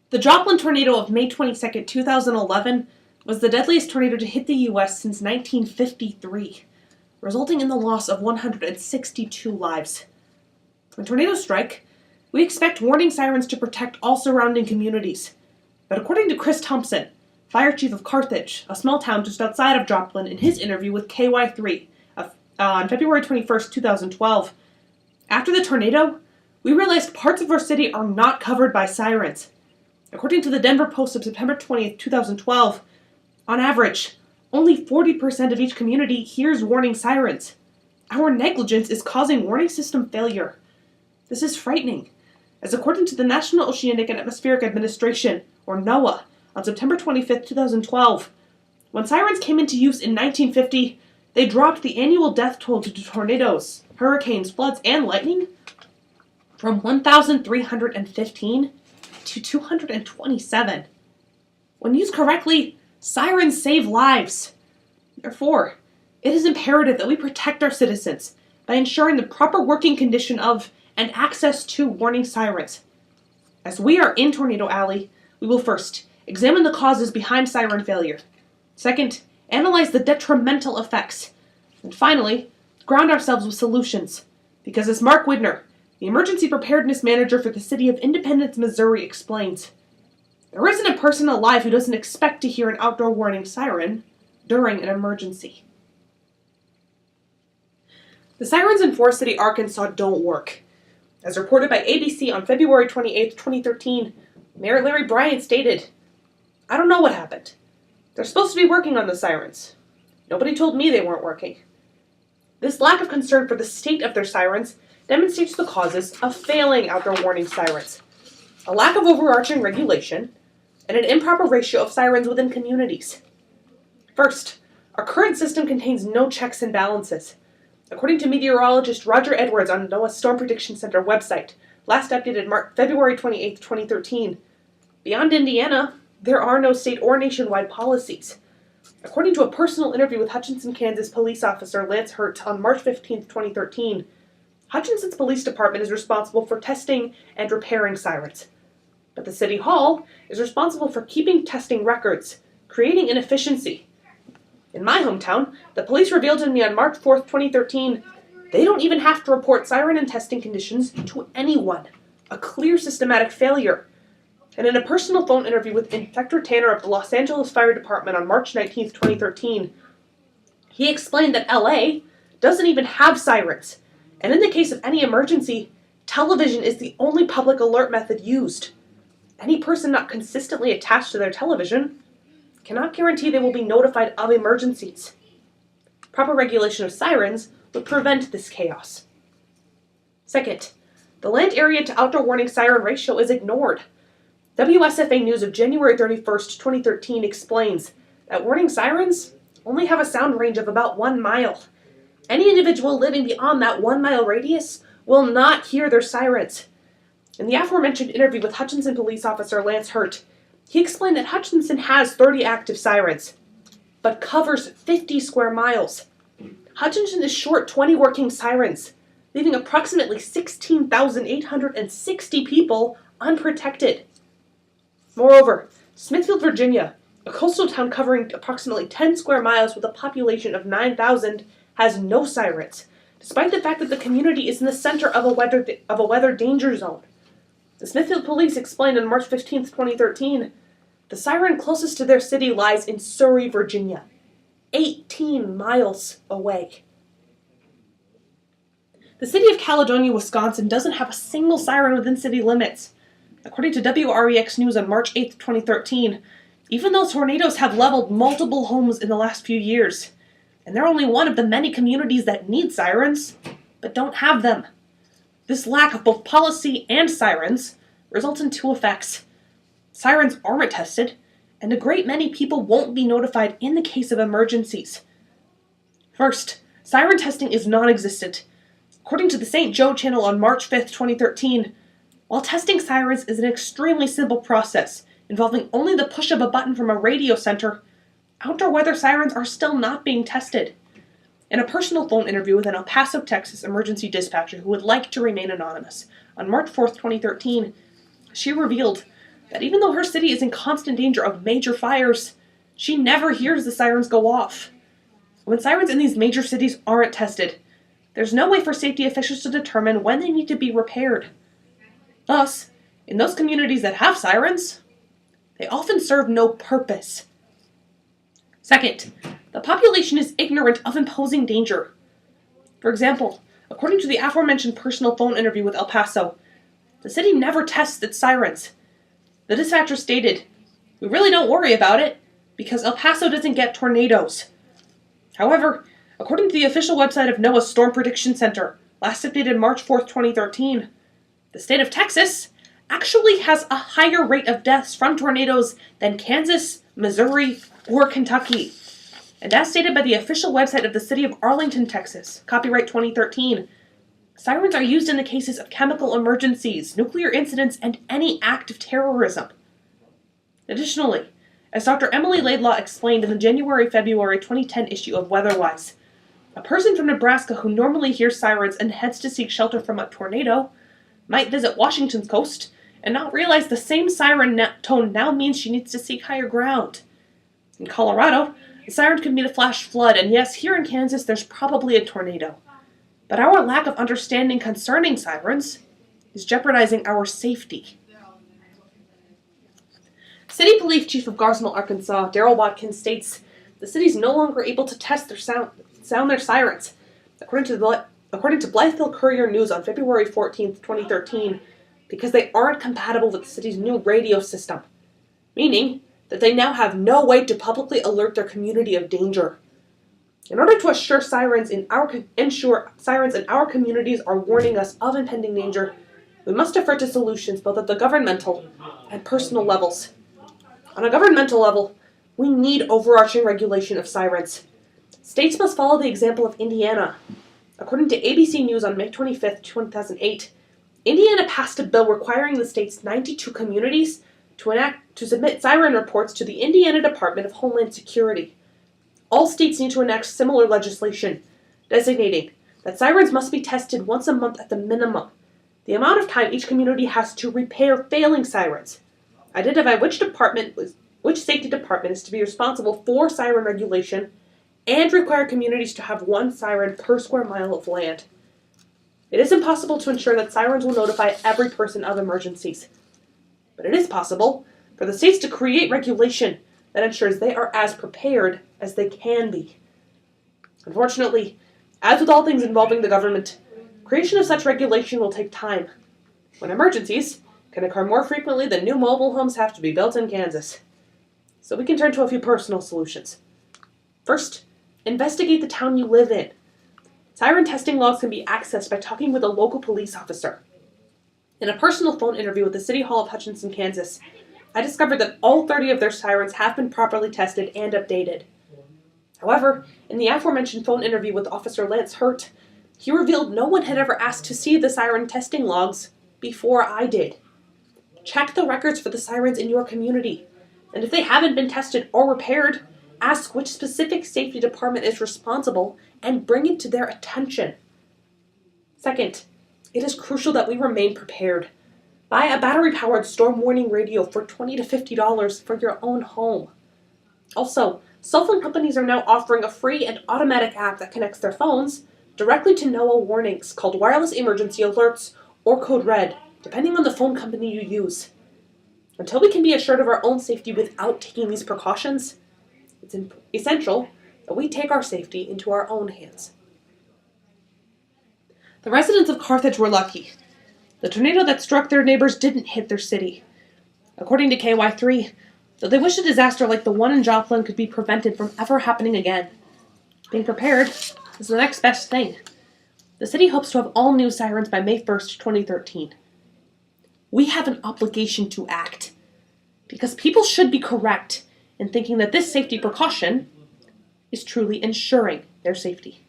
The Joplin tornado of May 22, 2011 was the deadliest tornado to hit the U.S. since 1953, resulting in the loss of 162 lives. When tornadoes strike, we expect warning sirens to protect all surrounding communities. But according to Chris Thompson, fire chief of Carthage, a small town just outside of Joplin, in his interview with KY3 on February 21, 2012, after the tornado, we realized parts of our city are not covered by sirens. According to the Denver Post of September 20, 2012, on average, only 40% of each community hears warning sirens. Our negligence is causing warning system failure. This is frightening, as according to the National Oceanic and Atmospheric Administration, or NOAA, on September 25, 2012, when sirens came into use in 1950, they dropped the annual death toll due to tornadoes, hurricanes, floods, and lightning from 1,315 to 227. When used correctly, sirens save lives. Therefore, it is imperative that we protect our citizens by ensuring the proper working condition of and access to warning sirens. As we are in Tornado Alley, we will first examine the causes behind siren failure. Second, analyze the detrimental effects. And finally, ground ourselves with solutions. Because as Mark Widner, the Emergency Preparedness Manager for the City of Independence, Missouri, explains, there isn't a person alive who doesn't expect to hear an outdoor warning siren during an emergency. The sirens in Forest City, Arkansas don't work. As reported by ABC on February 28, 2013, Mayor Larry Bryant stated, I don't know what happened. They're supposed to be working on the sirens. Nobody told me they weren't working. This lack of concern for the state of their sirens demonstrates the causes of failing outdoor warning sirens: a lack of overarching regulation, and an improper ratio of sirens within communities. First, our current system contains no checks and balances. According to meteorologist Roger Edwards on NOAA's Storm Prediction Center website, last updated February 28, 2013, beyond Indiana, there are no state or nationwide policies. According to a personal interview with Hutchinson, Kansas police officer Lance Hurt on March 15, 2013, Hutchinson's police department is responsible for testing and repairing sirens. But the City Hall is responsible for keeping testing records, creating inefficiency. In my hometown, the police revealed to me on March 4, 2013, they don't even have to report siren and testing conditions to anyone. A clear systematic failure. And in a personal phone interview with Inspector Tanner of the Los Angeles Fire Department on March 19, 2013, he explained that LA doesn't even have sirens. And in the case of any emergency, television is the only public alert method used. Any person not consistently attached to their television cannot guarantee they will be notified of emergencies. Proper regulation of sirens would prevent this chaos. Second, the land area to outdoor warning siren ratio is ignored. WSFA News of January 31, 2013 explains that warning sirens only have a sound range of about 1 mile. Any individual living beyond that 1 mile radius will not hear their sirens. In the aforementioned interview with Hutchinson police officer Lance Hurt, he explained that Hutchinson has 30 active sirens, but covers 50 square miles. Hutchinson is short 20 working sirens, leaving approximately 16,860 people unprotected. Moreover, Smithfield, Virginia, a coastal town covering approximately 10 square miles with a population of 9,000, has no sirens, despite the fact that the community is in the center of a weather danger zone. The Smithfield Police explained on March 15, 2013, the siren closest to their city lies in Surrey, Virginia, 18 miles away. The city of Caledonia, Wisconsin doesn't have a single siren within city limits. According to WREX News on March 8, 2013, even though tornadoes have leveled multiple homes in the last few years, and they're only one of the many communities that need sirens, but don't have them. This lack of both policy and sirens results in two effects. Sirens aren't tested, and a great many people won't be notified in the case of emergencies. First, siren testing is non-existent. According to the St. Joe channel on March 5, 2013, while testing sirens is an extremely simple process involving only the push of a button from a radio center, outdoor weather sirens are still not being tested. In a personal phone interview with an El Paso, Texas emergency dispatcher who would like to remain anonymous, on March 4, 2013, she revealed, that even though her city is in constant danger of major fires, she never hears the sirens go off. When sirens in these major cities aren't tested, there's no way for safety officials to determine when they need to be repaired. Thus, in those communities that have sirens, they often serve no purpose. Second, the population is ignorant of imposing danger. For example, according to the aforementioned personal phone interview with El Paso, the city never tests its sirens. The dispatcher stated, "We really don't worry about it because El Paso doesn't get tornadoes." However, according to the official website of NOAA's Storm Prediction Center, last updated March 4th, 2013, the state of Texas actually has a higher rate of deaths from tornadoes than Kansas, Missouri, or Kentucky. And as stated by the official website of the city of Arlington, Texas, copyright 2013, sirens are used in the cases of chemical emergencies, nuclear incidents, and any act of terrorism. Additionally, as Dr. Emily Laidlaw explained in the January-February 2010 issue of Weatherwise, a person from Nebraska who normally hears sirens and heads to seek shelter from a tornado might visit Washington's coast and not realize the same siren tone now means she needs to seek higher ground. In Colorado, the siren could mean a flash flood, and yes, here in Kansas there's probably a tornado. But our lack of understanding concerning sirens is jeopardizing our safety. City Police Chief of Garcimel, Arkansas, Darrell Watkins states the city is no longer able to test sound their sirens. According to Blytheville Courier News on February 14th, 2013, because they aren't compatible with the city's new radio system, meaning that they now have no way to publicly alert their community of danger. In order to ensure sirens in our communities are warning us of impending danger, we must defer to solutions both at the governmental and personal levels. On a governmental level, we need overarching regulation of sirens. States must follow the example of Indiana. According to ABC News on May 25th, 2008, Indiana passed a bill requiring the state's 92 communities to submit siren reports to the Indiana Department of Homeland Security. All states need to enact similar legislation, designating that sirens must be tested once a month at the minimum, the amount of time each community has to repair failing sirens, identify which safety department is to be responsible for siren regulation, and require communities to have one siren per square mile of land. It is impossible to ensure that sirens will notify every person of emergencies, but it is possible for the states to create regulation that ensures they are as prepared as they can be. Unfortunately, as with all things involving the government, creation of such regulation will take time, when emergencies can occur more frequently than new mobile homes have to be built in Kansas. So we can turn to a few personal solutions. First, investigate the town you live in. Siren testing logs can be accessed by talking with a local police officer. In a personal phone interview with the City Hall of Hutchinson, Kansas, I discovered that all 30 of their sirens have been properly tested and updated. However, in the aforementioned phone interview with Officer Lance Hurt, he revealed no one had ever asked to see the siren testing logs before I did. Check the records for the sirens in your community, and if they haven't been tested or repaired, ask which specific safety department is responsible and bring it to their attention. Second, it is crucial that we remain prepared. Buy a battery-powered storm warning radio for $20 to $50 for your own home. Also, cell phone companies are now offering a free and automatic app that connects their phones directly to NOAA warnings called Wireless Emergency Alerts or Code Red, depending on the phone company you use. Until we can be assured of our own safety without taking these precautions, it's essential that we take our safety into our own hands. The residents of Carthage were lucky. The tornado that struck their neighbors didn't hit their city. According to KY3, though they wish a disaster like the one in Joplin could be prevented from ever happening again, being prepared is the next best thing. The city hopes to have all new sirens by May 1st, 2013. We have an obligation to act, because people should be correct in thinking that this safety precaution is truly ensuring their safety.